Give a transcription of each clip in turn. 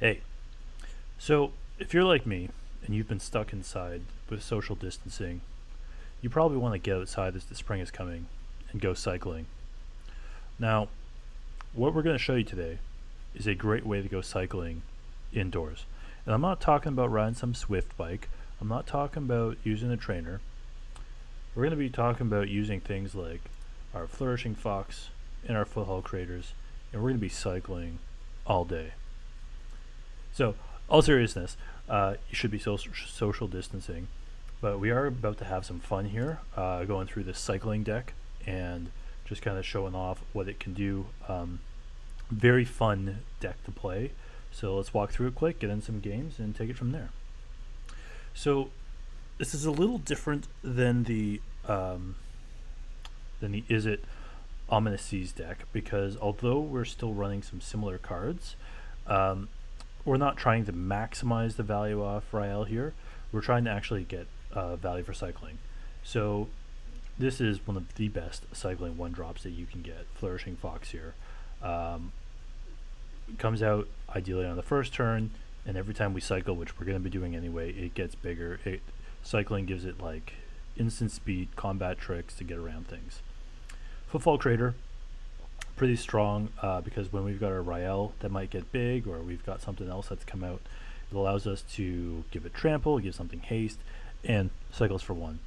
Hey, so if you're like me and you've been stuck inside with social distancing, you probably want to get outside as the spring is coming and go cycling. Now, what we're going to show you today is a great way to go cycling indoors. And I'm not talking about riding some Swift bike, I'm not talking about using a trainer. We're going to be talking about using things like our Flourishing Fox and our Footfall Craters, and we're going to be cycling all day. So, all seriousness, you should be social distancing, but we are about to have some fun here, going through this cycling deck and just kind of showing off what it can do. Very fun deck to play. So let's walk through it quick, get in some games, and take it from there. So this is a little different than the Is It Ominous Seas deck, because although we're still running some similar cards, um, we're not trying to maximize the value off Rielle here. We're trying to actually get value for cycling. So this is one of the best cycling one drops that you can get. Flourishing Fox here. Comes out ideally on the first turn, and every time we cycle, which we're going to be doing anyway, it gets bigger. Cycling gives it like instant speed, combat tricks to get around things. Footfall Crater, pretty strong, because when we've got our Rielle that might get big, or we've got something else that's come out, it allows us to give it trample, give something haste, and cycles for one.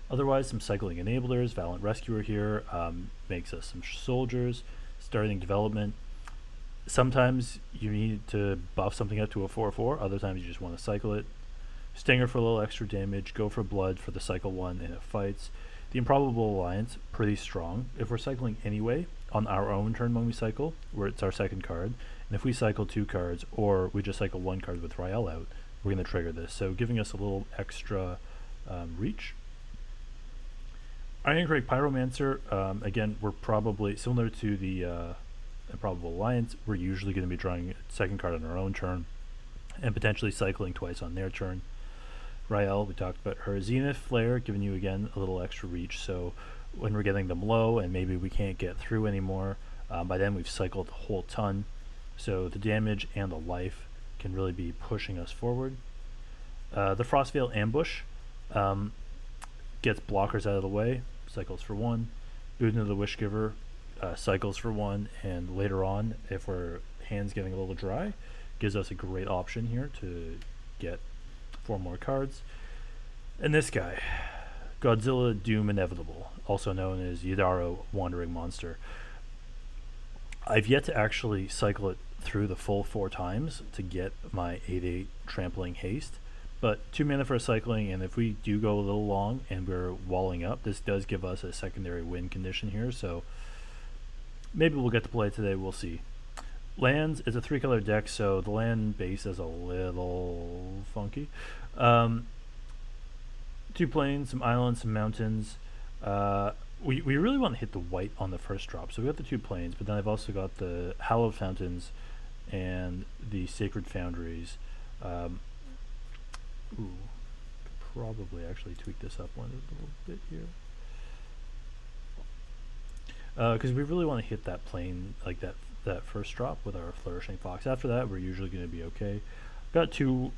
Otherwise, some cycling enablers. Valiant Rescuer here makes us some soldiers. Startling Development. Sometimes you need to buff something up to a 4/4. Other times you just want to cycle it. Stinger for a little extra damage. Go for blood for the cycle one and it fights. The Improbable Alliance, pretty strong. If we're cycling anyway, on our own turn when we cycle, where it's our second card, and if we cycle 2 cards, or we just cycle 1 card with Rielle out, we're going to trigger this. So giving us a little extra reach. Irencrag Pyromancer, again, we're probably similar to the Improbable Alliance. We're usually going to be drawing a second card on our own turn and potentially cycling twice on their turn. Rielle, we talked about her. Zenith Flare, giving you again a little extra reach, so when we're getting them low and maybe we can't get through anymore, by then we've cycled a whole ton, so the damage and the life can really be pushing us forward. The Frostveil Ambush gets blockers out of the way, cycles for 1. Boon of the Wishgiver, cycles for 1, and later on, if our hand's getting a little dry, gives us a great option here to get 4 more cards. And this guy, Godzilla Doom Inevitable, also known as Yidaro Wandering Monster. I've yet to actually cycle it through the full 4 times to get my 8/8 trampling haste, but 2 mana for cycling, and if we do go a little long and we're walling up, this does give us a secondary win condition here, so maybe we'll get to play today, we'll see. Lands, it's a 3-color deck, so the land base is a little funky. 2 plains, some islands, some mountains. We really want to hit the white on the first drop, so we got the 2 plains, but then I've also got the Hallowed Fountains and the Sacred Foundries. Could probably actually tweak this up one little bit here, because we really want to hit that plane, like that first drop with our Flourishing Fox. After that, we're usually going to be okay. Got 2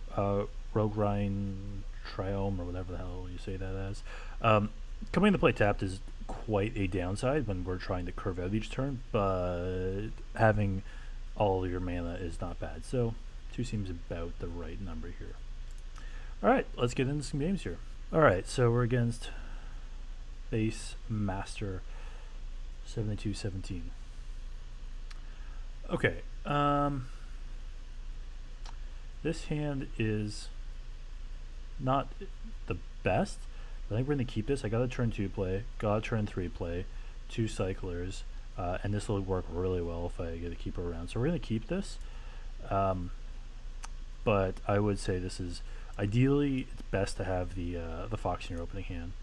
Raugrin Triome, or whatever the hell you say that as. Coming into play tapped is quite a downside when we're trying to curve out each turn, but having all of your mana is not bad. So 2 seems about the right number here. Alright, let's get into some games here. Alright, so we're against Base Master 7217. Okay, this hand is not the best. I think we're going to keep this. I got a turn 2 play, got a turn 3 play, 2 cyclers, and this will work really well if I get a keeper around. So we're going to keep this, but I would say this is, ideally, it's best to have the Fox in your opening hand.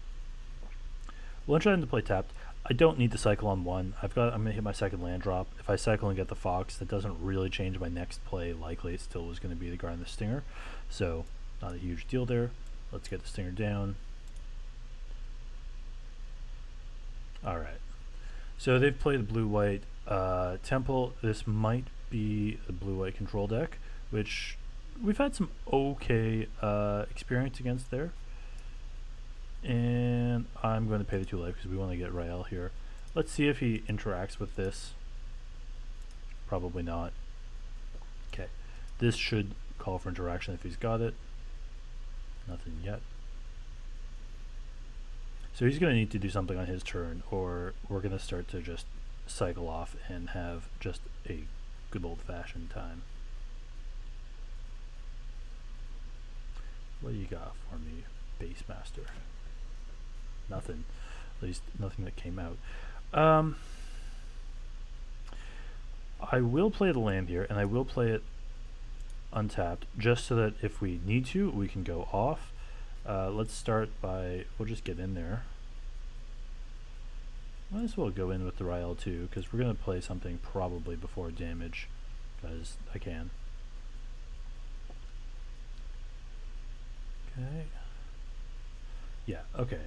We'll enter into play tapped. I don't need to cycle on 1. I'm going to hit my second land drop. If I cycle and get the Fox, that doesn't really change my next play. Likely it still was going to be the Drannith Stinger, so not a huge deal there. Let's get the Stinger down. Alright, so they've played blue-white temple. This might be the blue-white control deck. which we've had some okay experience against there. And I'm going to pay the 2 life because we want to get Rielle here. Let's see if he interacts with this. Probably not. Okay, this should call for interaction if he's got it. Nothing yet. So he's going to need to do something on his turn, or we're going to start to just cycle off and have just a good old-fashioned time. What do you got for me, Base Master? Nothing. At least nothing that came out. I will play the land here, and I will play it untapped, just so that if we need to, we can go off. Let's start by, we'll just get in there. Might as well go in with the Rielle too, because we're going to play something probably before damage, because I can. Okay. Yeah, okay.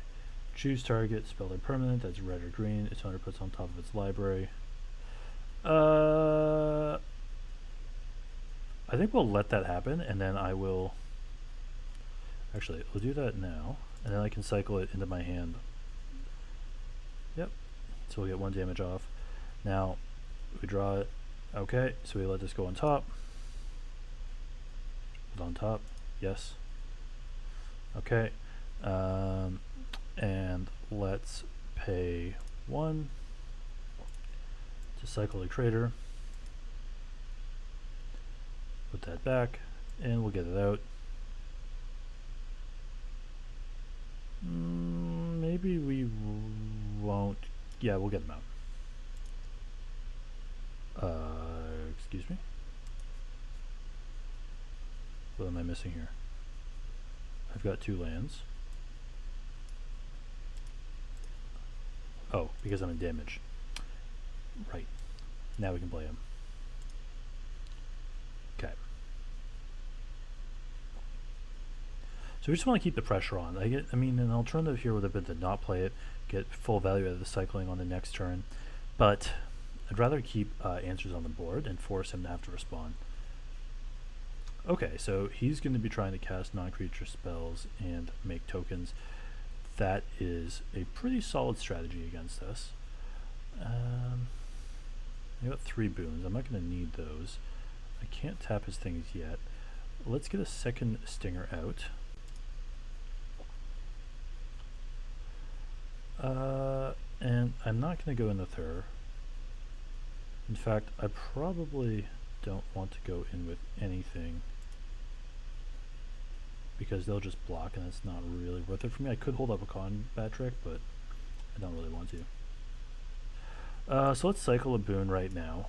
Choose target, spell their permanent, that's red or green, its owner puts on top of its library. I think we'll let that happen, and then I will... Actually, we'll do that now, and then I can cycle it into my hand. Yep, so we'll get 1 damage off. Now, we draw it. Okay, so we let this go on top. Put on top, yes. Okay, and let's pay 1 to cycle the crater. Put that back, and we'll get it out. Maybe we won't. Yeah, we'll get them out. Excuse me? What am I missing here? I've got 2 lands. Oh, because I'm in damage. Right. Now we can play him. Okay. So we just want to keep the pressure on. I mean, an alternative here would have been to not play it, get full value out of the cycling on the next turn, but I'd rather keep answers on the board and force him to have to respond. Okay, so he's going to be trying to cast non-creature spells and make tokens. That is a pretty solid strategy against us. I got 3 boons. I'm not going to need those. I can't tap his things yet. Let's get a second Stinger out. And I'm not going to go in with her. In fact, I probably don't want to go in with anything, because they'll just block and it's not really worth it for me. I could hold up a combat trick, but I don't really want to. So let's cycle a boon right now.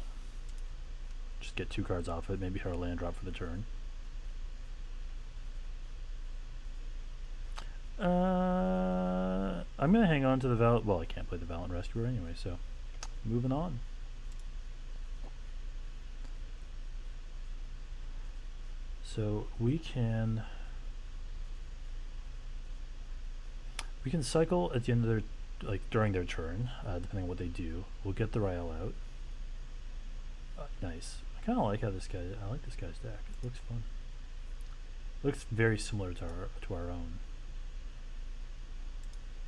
Just get 2 cards off it, maybe her land drop for the turn. I'm going to hang on to the Valiant... Well, I can't play the Valiant Rescuer anyway, so moving on. So we can cycle at the end of their, like during their turn, depending on what they do. We'll get the Rielle out. Nice. I kind of like how this guy. I like this guy's deck. It looks fun. Looks very similar to our own.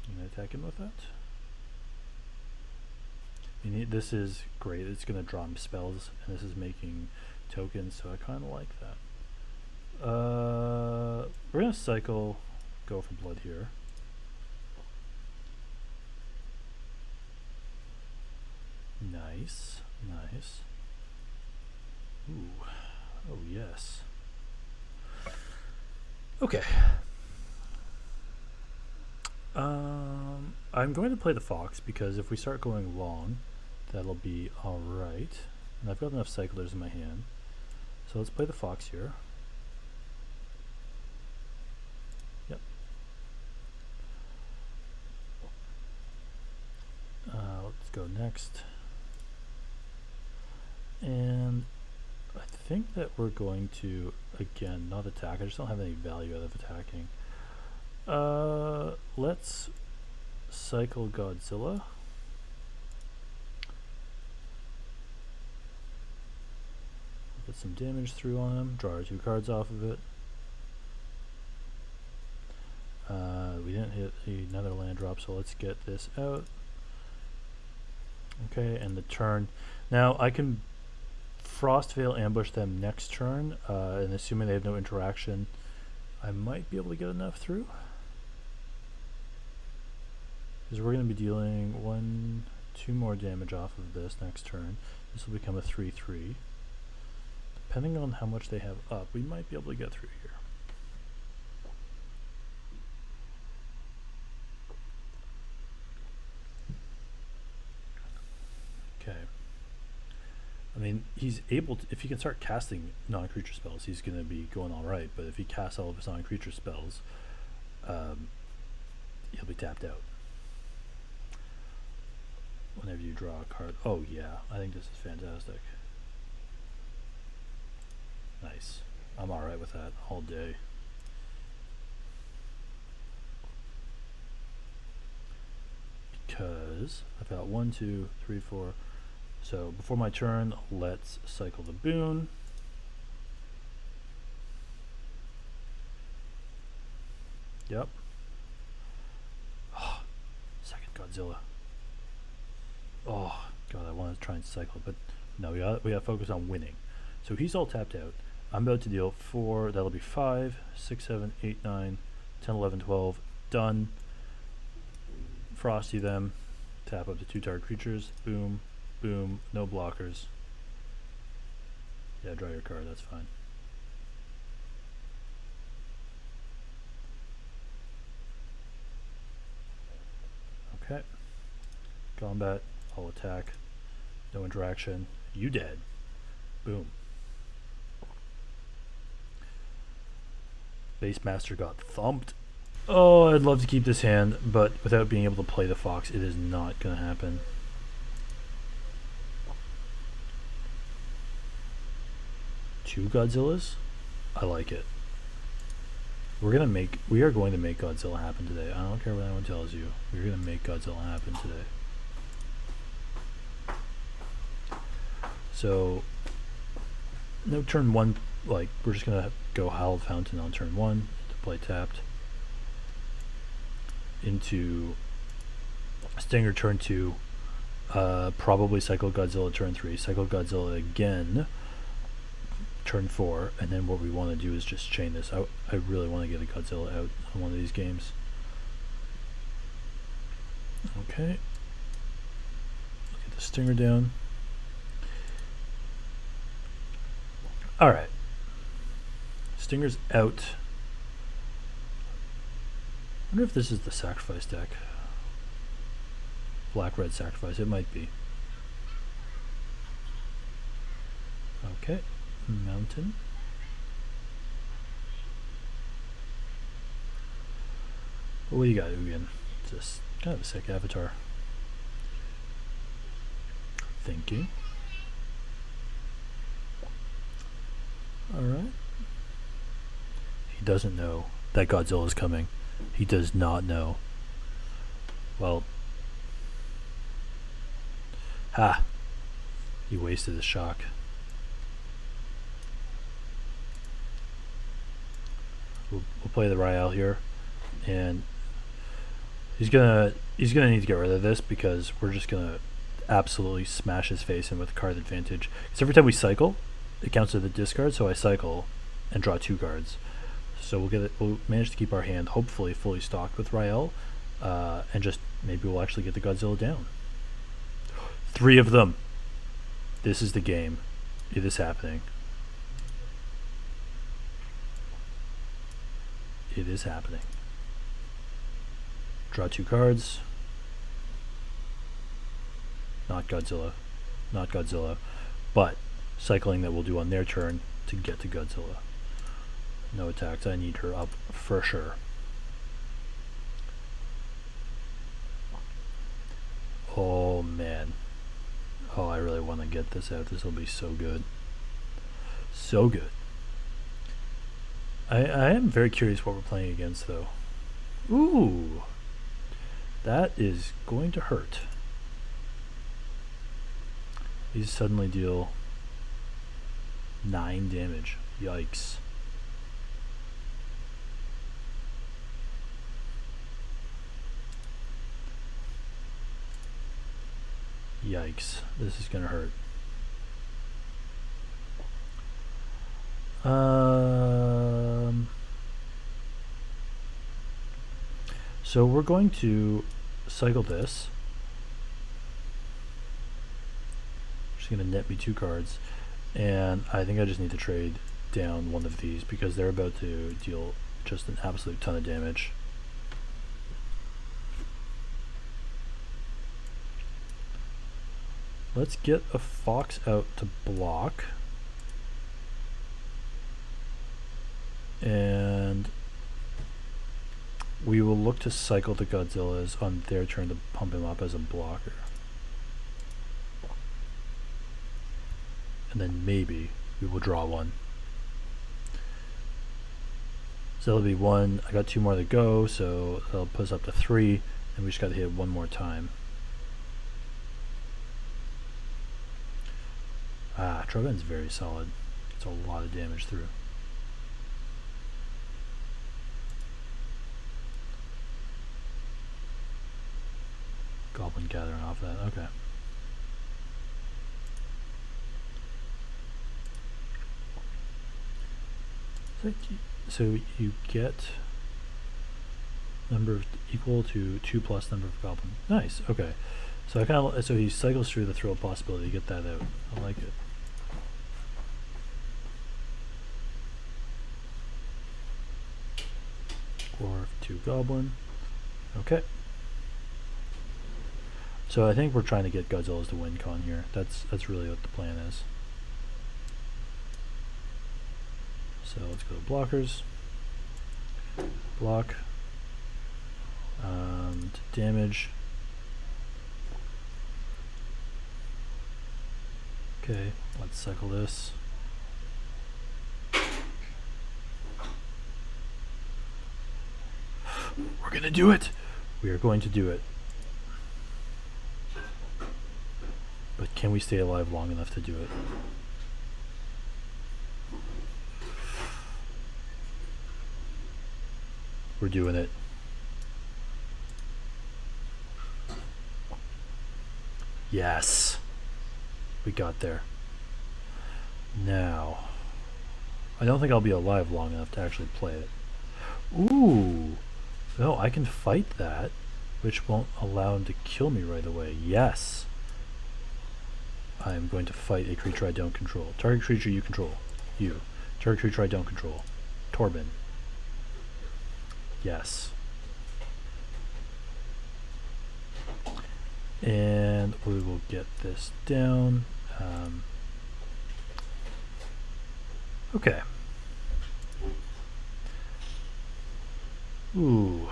I'm gonna attack him with that. This is great. It's gonna draw him spells, and this is making tokens, so I kind of like that. We're gonna cycle, go for blood here. Nice, nice. Ooh, oh yes. Okay. I'm going to play the fox, because if we start going long, that'll be alright. And I've got enough cyclers in my hand. So let's play the fox here. Yep. Let's go next. And I think that we're going to, again, not attack. I just don't have any value out of attacking. Let's cycle Godzilla. put some damage through on him. Draw our 2 cards off of it. We didn't hit another land drop, so let's get this out. Okay, and the turn. Now I can Frostveil Ambush them next turn, and assuming they have no interaction, I might be able to get enough through. Because we're going to be dealing 2 more damage off of this next turn. This will become a 3/3. Depending on how much they have up, we might be able to get through here. Okay. I mean, he's able to, if he can start casting non-creature spells, he's going to be going all right. But if he casts all of his non-creature spells, he'll be tapped out. Whenever you draw a card. Oh yeah, I think this is fantastic. Nice. I'm all right with that all day. Because I've got 1, 2, 3, 4. So before my turn, let's cycle the Boon. Yep. Oh, second Godzilla. Oh god, I want to try and cycle, but no, we got to focus on winning. So he's all tapped out. I'm about to deal 4. That'll be 5, 6, 7, 8, 9, 10, 11, 12. Done. Frosty them. Tap up to 2 target creatures. Boom, boom. No blockers. Yeah, draw your card. That's fine. Okay. Combat. I'll attack. No interaction. You dead. Boom. Base Master got thumped. Oh, I'd love to keep this hand, but without being able to play the Fox, it is not going to happen. Two Godzillas? I like it. We are going to make Godzilla happen today. I don't care what anyone tells you. We're going to make Godzilla happen today. So, no turn 1, like, we're just going to go Hallowed Fountain on turn 1 to play tapped. Into Stinger turn 2, probably Cycle Godzilla turn 3, Cycle Godzilla again turn 4, and then what we want to do is just chain this. I really want to get a Godzilla out on one of these games. Okay. Get the Stinger down. Alright. Stinger's out. I wonder if this is the sacrifice deck. Black-red sacrifice. It might be. Okay. Mountain. What do you got, Ugin? Just kind of a sick avatar. Thinking. Alright. He doesn't know that Godzilla is coming. He does not know. Well. Ha! He wasted his shock. We'll play the Rielle here, and he's gonna need to get rid of this because we're just gonna absolutely smash his face in with card advantage. Because every time we cycle, it counts as the discard. So I cycle and draw 2 cards. So we'll manage to keep our hand hopefully fully stocked with Rielle, and just maybe we'll actually get the Godzilla down. 3 of them. This is the game. It is happening. It is happening. Draw 2 cards. Not Godzilla. Not Godzilla. But cycling that we'll do on their turn to get to Godzilla. No attacks. I need her up for sure. Oh man. Oh, I really want to get this out. This will be so good. So good. I am very curious what we're playing against though. Ooh. That is going to hurt. These suddenly deal 9 damage. Yikes. Yikes. This is gonna hurt. So we're going to cycle this. Just gonna net me 2 cards, and I think I just need to trade down one of these because they're about to deal just an absolute ton of damage. Let's get a Fox out to block. And we will look to cycle the Godzillas on their turn to pump him up as a blocker. And then maybe we will draw one. So that'll be 1. I got 2 more to go, so that'll put us up to 3, and we just got to hit 1 more time. Ah, Trogon's very solid. It's a lot of damage through. Goblin gathering off that, okay. So you get number equal to 2 plus number of goblin. Nice, okay. So I kind of he cycles through the throw possibility to get that out. I like it. Or 2 goblin. Okay. So I think we're trying to get Godzillas to win con here. That's really what the plan is. So let's go to blockers. Block. Damage. Okay, let's cycle this. We're gonna do it! We are going to do it. But can we stay alive long enough to do it? We're doing it. Yes. We got there. Now, I don't think I'll be alive long enough to actually play it. Ooh. No, I can fight that, which won't allow him to kill me right away. Yes. I'm going to fight a creature I don't control. Target creature you control. You. Target creature I don't control. Torben. Yes. And we will get this down. Okay. Ooh.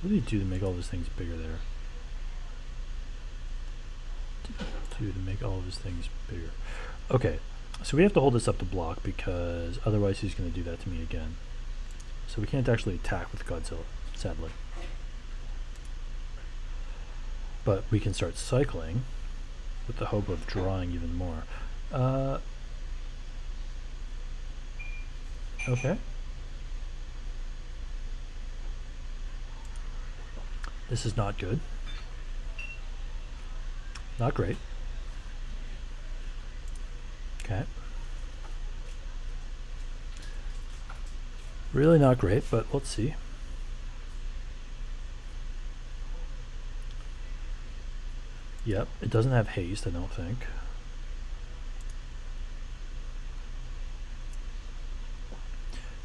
What do you do to make all those things bigger there? To make all of his things bigger. Okay, so we have to hold this up to block because otherwise he's going to do that to me again. So we can't actually attack with Godzilla, sadly. But we can start cycling with the hope of drawing even more. Okay. This is not good. Not great. Okay. Really not great, but let's see. Yep, it doesn't have haste, I don't think.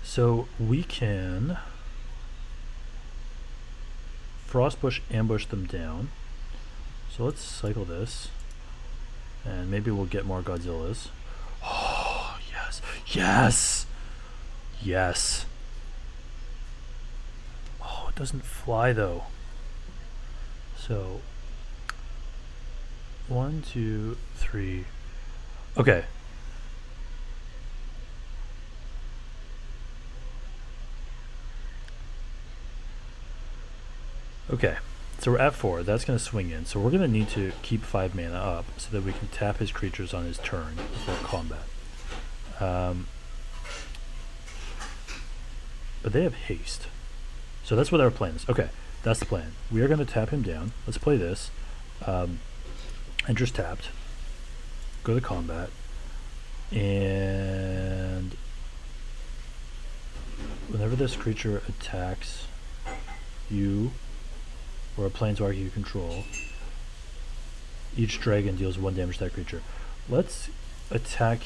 So we can Frostbush ambush them down. So let's cycle this. And maybe we'll get more Godzillas. Oh, yes. Yes! Yes. Oh, it doesn't fly though. So 1, 2, 3. Okay. Okay. So we're at 4. That's going to swing in. So we're going to need to keep 5 mana up so that we can tap his creatures on his turn before combat. But they have haste. So that's what our plan is. Okay, that's the plan. We are going to tap him down. Let's play this. Enters tapped. Go to combat. And whenever this creature attacks you or a planeswalker you control, each dragon deals 1 damage to that creature. Let's attack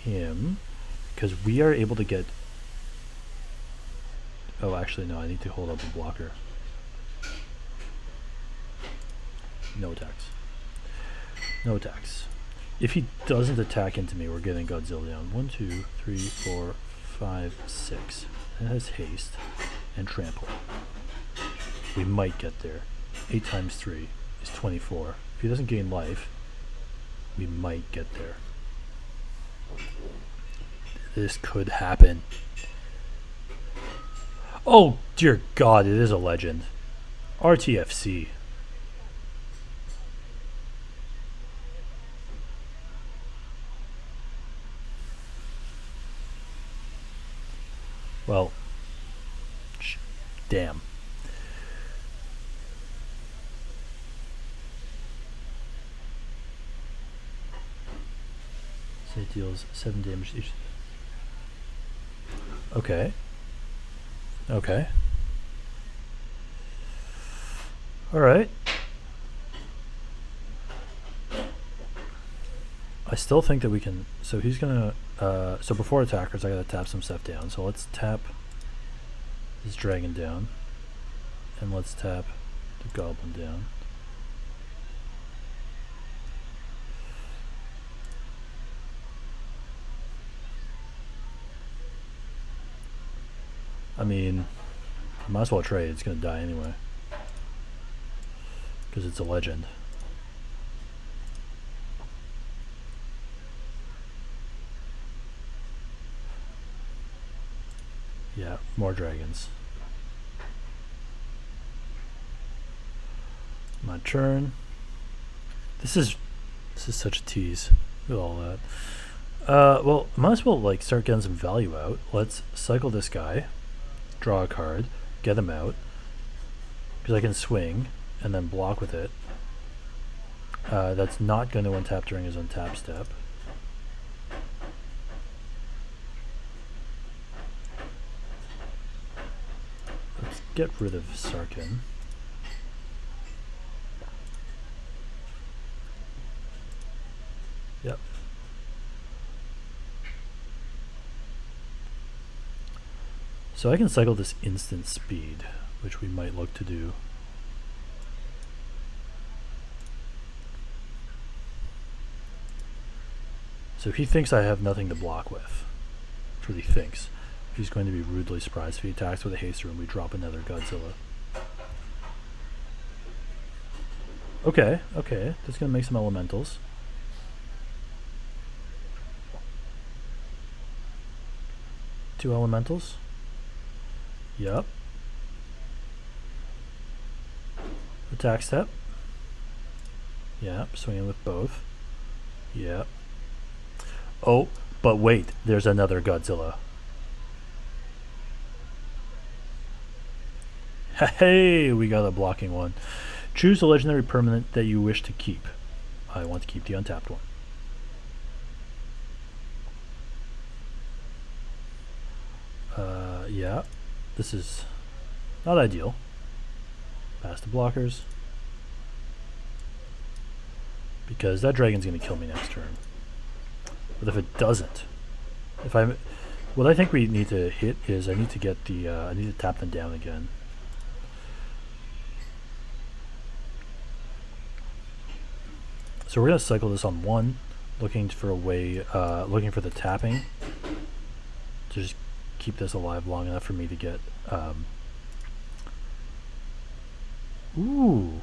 him because we are able to get... Oh, actually, no, I need to hold up a blocker. No attacks. No attacks. If he doesn't attack into me, we're getting Godzilla down. 1, 2, 3, 4, 5, 6. It has haste and trample. We might get there. 8 times 3 is 24. If he doesn't gain life, we might get there. This could happen. Oh, dear God, it is a legend. RTFC. Well, damn. So it deals 7 damage each. Okay. Okay. Alright. I still think that we can... So he's gonna... so before attackers, I gotta tap some stuff down. So let's tap this dragon down. And let's tap the goblin down. I mean, I might as well trade. It's gonna die anyway. Because it's a legend. Yeah, more dragons. My turn. This is such a tease with all that. Well, might as well like start getting some value out. Let's cycle this guy, draw a card, get him out, because I can swing and then block with it. That's not going to untap during his untap step. Let's get rid of Sarkin. Yep. So I can cycle this instant speed, which we might look to do. So he thinks I have nothing to block with. That's what he thinks. He's going to be rudely surprised if he attacks with a haster and we drop another Godzilla. Okay, okay. That's going to make some elementals. Two elementals. Yep. Attack step. Yep, swinging with both. Yep. Oh, but wait, there's another Godzilla. Hey, we got a blocking one. Choose a legendary permanent that you wish to keep. I want to keep the untapped one. Yeah, this is not ideal. Pass the blockers. Because that dragon's going to kill me next turn. But if it doesn't, what I think we need to hit is I need to get the, I need to tap them down again. So we're going to cycle this on 1, looking for a way, looking for the tapping to just keep this alive long enough for me to get, ooh,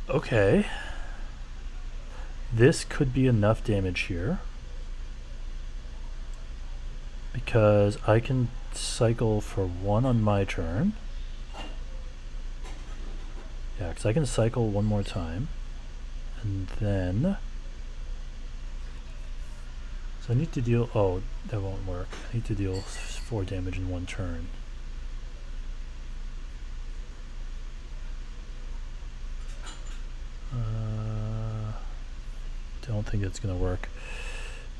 okay. This could be enough damage here because I can cycle for 1 on my turn Yeah, because I can cycle one more time. And then... So I need to deal... Oh, that won't work. I need to deal 4 damage in one turn. Don't think it's going to work.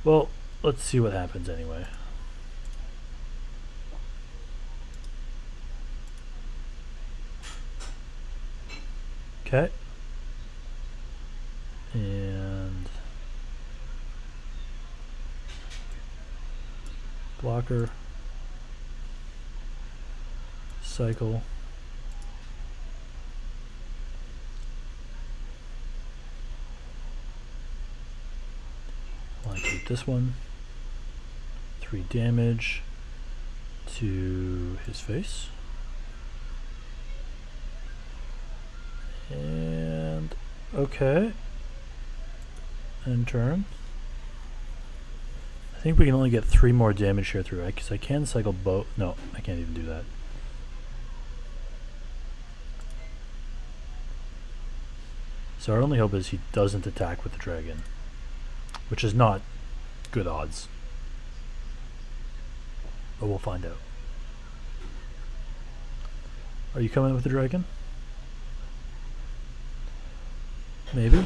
Well, let's see what happens anyway. Okay. And blocker. Cycle. I want to keep this one. 3 damage to his face. And okay. End turn. I think we can only get 3 more damage here through, right? Because I can cycle both. No, I can't even do that. So our only hope is he doesn't attack with the dragon, which is not good odds. But we'll find out. Are you coming with the dragon? Maybe?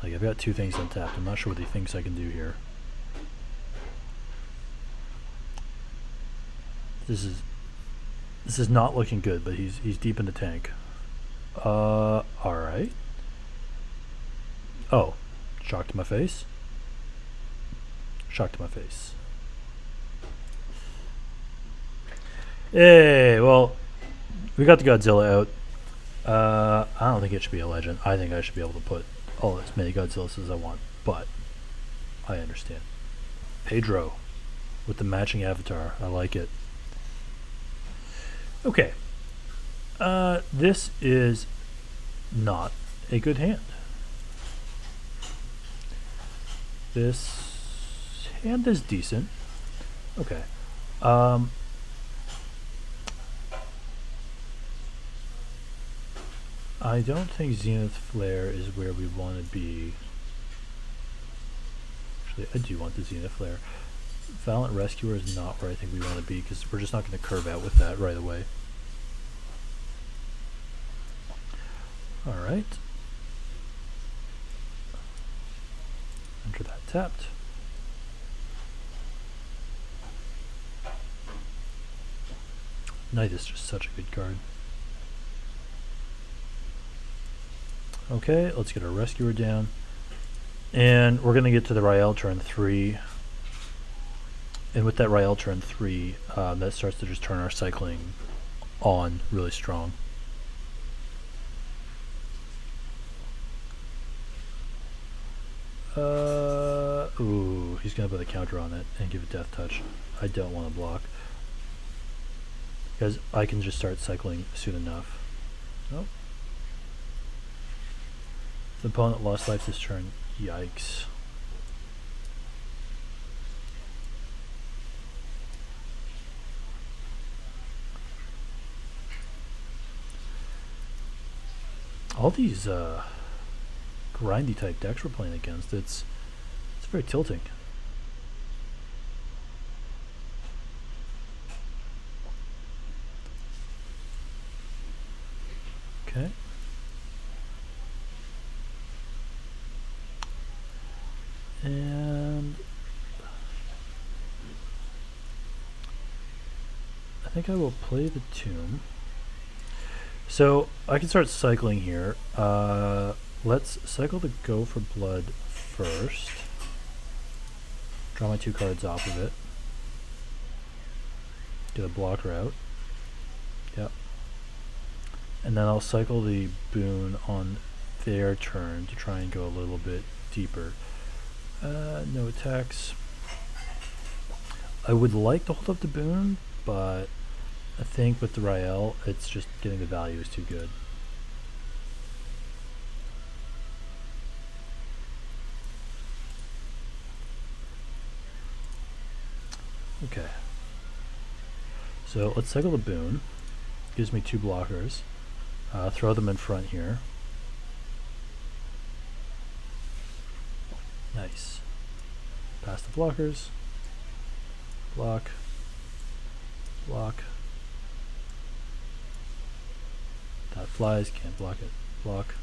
Like, I've got 2 things untapped. I'm not sure what he thinks I can do here. This is not looking good, but he's deep in the tank. Alright. Oh. Shock to my face. Shock to my face. Hey, well, we got the Godzilla out. I don't think it should be a legend. I think I should be able to put all as many Godzillas as I want, but I understand. Pedro with the matching avatar. I like it. Okay. This is not a good hand. This hand is decent. Okay. I don't think Zenith Flare is where we want to be. Actually, I do want the Zenith Flare. Valiant Rescuer is not where I think we want to be, because we're just not going to curve out with that right away. Alright. Enter that tapped. Knight is just such a good card. Okay, let's get our Rescuer down. And we're going to get to the Rielle turn 3. And with that Rielle turn 3, that starts to just turn our cycling on really strong. Ooh, he's going to put a counter on it and give a death touch. I don't want to block, because I can just start cycling soon enough. Nope. The opponent lost life this turn. Yikes. All these grindy type decks we're playing against, it's very tilting. Okay. And I think I will play the Tomb. So I can start cycling here. Let's cycle the Go for Blood first. Draw my 2 cards off of it. Get a blocker out. Yep. And then I'll cycle the Boon on their turn to try and go a little bit deeper. No attacks. I would like to hold up the Boon, but I think with the Rielle, it's just getting the value is too good. Okay. So let's cycle the Boon. gives me 2 blockers. Throw them in front here. Nice. Pass the blockers. Block. Block. That flies, can't block it. Block.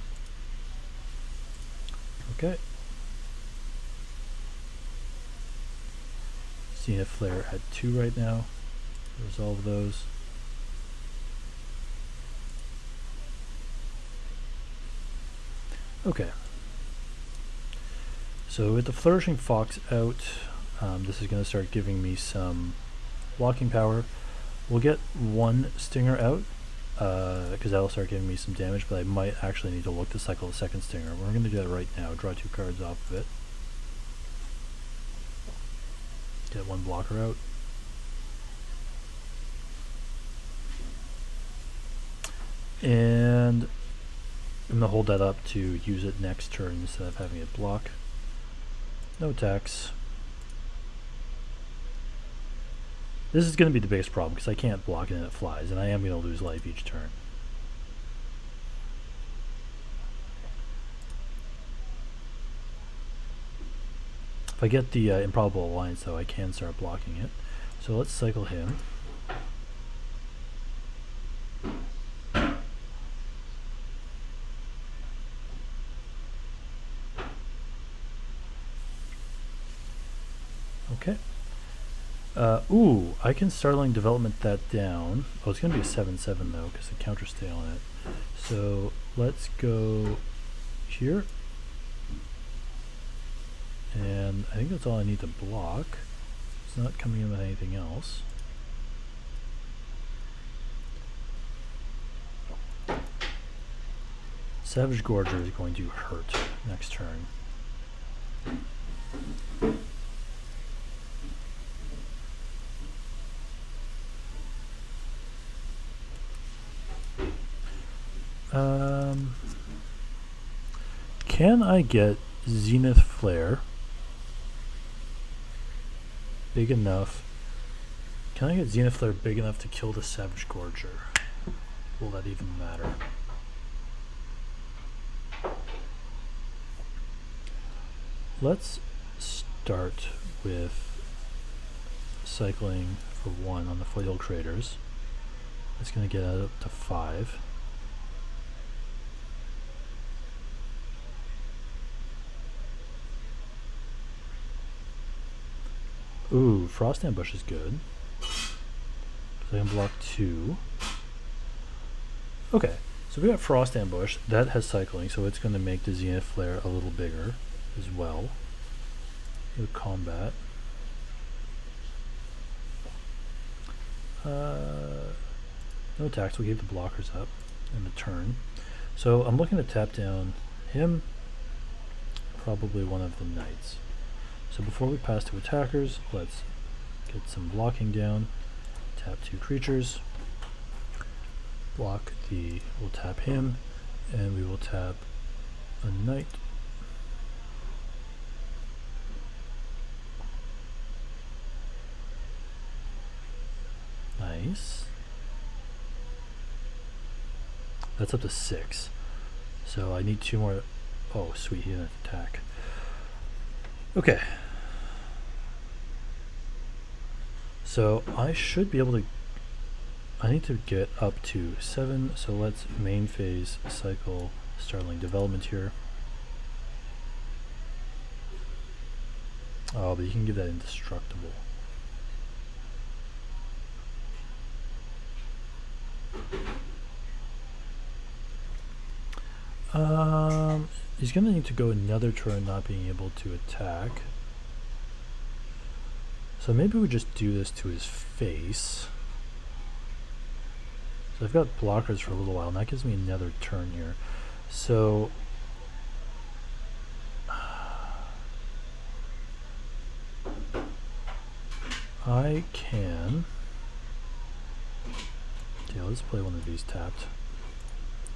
Okay. Zenith Flare at 2 right now. Resolve those. Okay. So with the Flourishing Fox out, this is going to start giving me some blocking power. We'll get 1 Stinger out, because that'll start giving me some damage, but I might actually need to look to cycle the second Stinger. We're going to do that right now. Draw 2 cards off of it. Get 1 blocker out. And I'm going to hold that up to use it next turn instead of having it block. No attacks. This is going to be the biggest problem because I can't block it and it flies, and I am going to lose life each turn. If I get the Improbable Alliance, though, I can start blocking it. So let's cycle him. Okay. Ooh, I can Startling Development that down. Oh, it's going to be a 7/7 though, because the counters stay on it. So let's go here. And I think that's all I need to block. It's not coming in with anything else. Savage Gorger is going to hurt next turn. Can I get Zenith Flare big enough? Can I get Zenith Flare big enough to kill the Savage Gorger? Will that even matter? Let's start with cycling for 1 on the Foothill Craters. That's going to get it up to 5. Ooh, Frost Ambush is good. So I can block 2. Okay, so we got Frost Ambush. That has cycling, so it's going to make the Zenith Flare a little bigger as well. Go combat. No attacks, we'll keep the blockers up in the turn. So I'm looking to tap down him, probably one of the knights. So before we pass to attackers, let's get some blocking down. Tap 2 creatures. Block the, we'll tap him, and we will tap a knight. Nice. That's up to 6. So I need 2 more. Oh, sweet, he didn't attack. Okay. So I should be able to, I need to get up to 7, so let's main phase cycle Startling Development here. Oh, but you can give that indestructible. He's gonna need to go another turn not being able to attack. So maybe we just do this to his face. So I've got blockers for a little while, and that gives me another turn here. So I can, yeah, let's play one of these tapped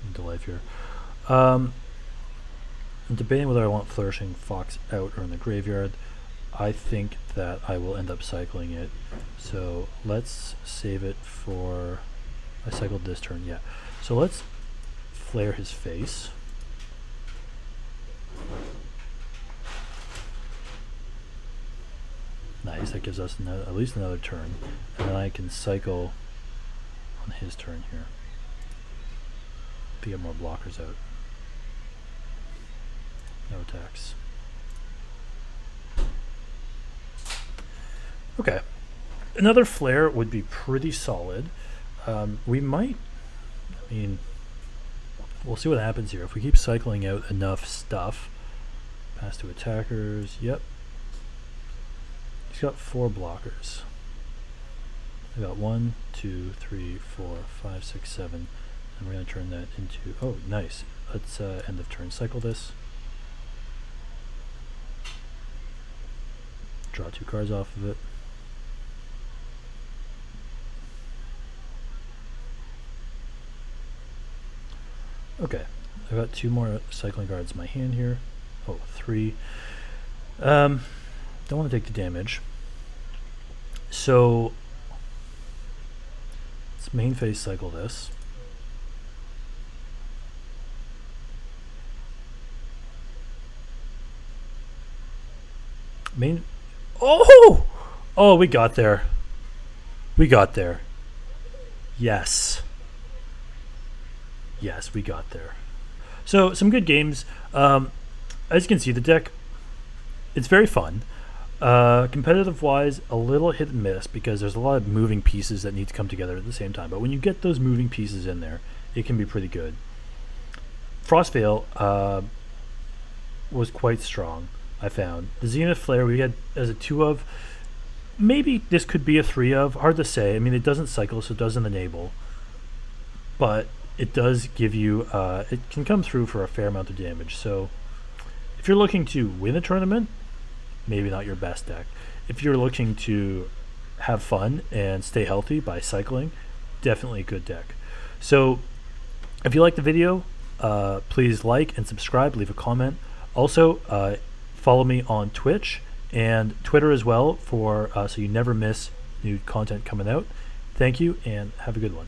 into life here. I'm debating whether I want Flourishing Fox out or in the graveyard. I think that I will end up cycling it. So let's save it for I cycled this turn, yeah. So let's flare his face. Nice, that gives us at least another turn. And then I can cycle on his turn here to get more blockers out. No attacks. Okay. Another flare would be pretty solid. We might, I mean, we'll see what happens here. If we keep cycling out enough stuff. Pass to attackers, yep. He's got 4 blockers. I got 1, 2, 3, 4, 5, 6, 7. And we're going to turn that into, oh, nice. Let's end of turn cycle this. Draw 2 cards off of it. Okay, I've got 2 more cycling cards in my hand here. Oh, 3. Don't want to take the damage. So let's main phase cycle this. Oh! Oh, we got there. We got there. Yes. Yes, we got there. So, some good games. As you can see, the deck, it's very fun. Competitive-wise, a little hit and miss because there's a lot of moving pieces that need to come together at the same time. But when you get those moving pieces in there, it can be pretty good. Frostveil was quite strong, I found. The Zenith Flare we had as a 2 of. Maybe this could be a 3 of. Hard to say. I mean, it doesn't cycle, so it doesn't enable. But it does give you, it can come through for a fair amount of damage. So if you're looking to win a tournament, maybe not your best deck. If you're looking to have fun and stay healthy by cycling, definitely a good deck. So if you like the video, please like and subscribe, leave a comment. Also, follow me on Twitch and Twitter as well for so you never miss new content coming out. Thank you and have a good one.